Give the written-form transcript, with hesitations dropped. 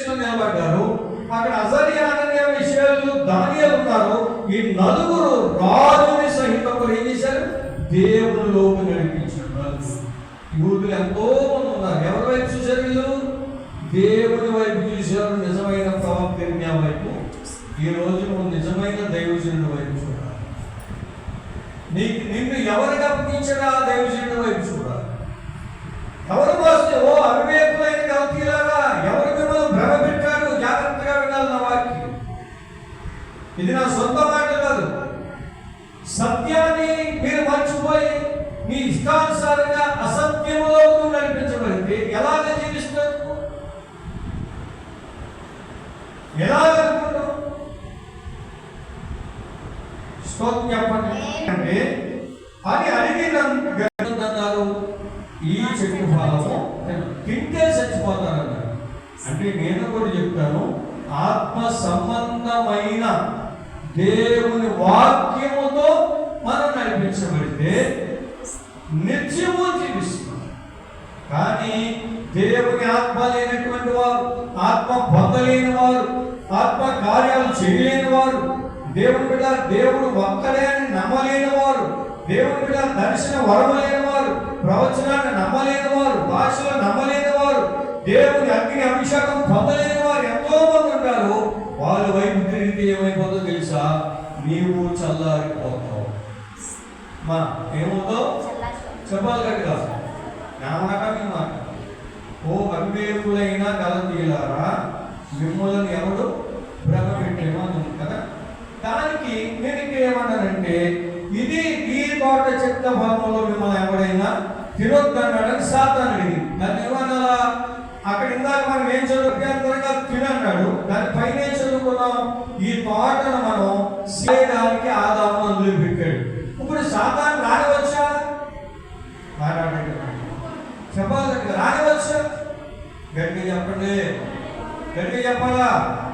లో నిలబడ్డారు. అక్కడ అజర్యా, అనన్య, మిషాయేలు, దానియేలు ఉన్నారు. ఈ నలుగురు రాజుని సహితం ఏం చేశారు? దేవునిలోకి నడిపించారు. యూదులు ఎంతో మంది ఉన్నారు. ఎవరి వైపు చూశారు? వీళ్ళు దేవుని వైపు చూశారు. నిజమైన ప్రవక్త ఇర్మియా వైపు. ఈ రోజు నువ్వు నిజమైన దైవజనుడి వైపు చూడాలి. నిన్ను ఎవరికి అప్పగించడా దైవజనుడి వైపు చూడాలి. ఎవరు వస్తే ఓ అవివేకులైన గలతీయులారా, ఎవరు మిమ్మల్ని భ్రమ పెట్టారు? జాగ్రత్తగా వినాలి నా వాక్యం. ఇది నా సొంత మాట కాదు. సత్యాన్ని మీరు మర్చిపోయి మీ ఇష్టానుసారంగా అసత్యములో నడిపించబడితే ఎలాగ జీవిస్తారు? ఎలాగనుకుంటాం? స్తోత్రం చెప్పండి. అంటే అని అడిగినారు. ఈ చెట్టు ఫలము తింటే చచ్చిపోతారన్నారు. అంటే నేను కూడా చెప్తాను, ఆత్మ సంబంధమైన దేవుని వాక్యముతో మనం నడిపించబడితే నిత్యము జీవిస్తున్నాం. కానీ దేవుని ఆత్మ లేనటువంటి వారు, ఆత్మ పొందలేని వారు, ఆత్మ కార్యాలు చేయలేని వారు, దేవుని బిడ్డ దేవుడు ఒక్కడే అని నమ్మలేని వారు, దేవుని బిడ్డ దర్శన వరమ లేని వారు, ప్రవచనాన్ని నమ్మలేని వారు, భాషలో నమ్మలేని వారు, దేవుని అగ్ని అభిషేకం పొందలేని వారు ఎంతో మంది ఉంటారు. వాళ్ళ వైపు తిరిగితే ఏమైపోతుందో తెలుసా? నీవు చల్లారిపోతావు. మా ఏమవుతావు? చెప్పాలి గట్టిగా. నా మాట మీ మాట. ఓ అవివేకులైన గలతీయులారా, మిమ్మల్ని ఎవడు భ్రమ పెట్టేమో ఉంది కదా. దానికి నేను ఇంకేమన్నానంటే, ఇది ఈ తోట చెత్త ఫలములో మిమ్మల్ని ఎవడైనా తినొద్దన్నాడని సాతాను అడిగింది. దాన్ని ఏమన్నా? అక్కడ ఇందాక మనం ఏం చదువుకుంటారుగా తినన్నాడు. దాని పైన ఏం చదువుకున్నాం? ఈ తోటను మనం చేయడానికి ఆదాము అందులో పెట్టాడు. ఇప్పుడు సాతాను రానివచ్చా? చెప్పాలి. రానివచ్చా? గట్టిగా చెప్పండి. గట్టిగా చెప్పాలా?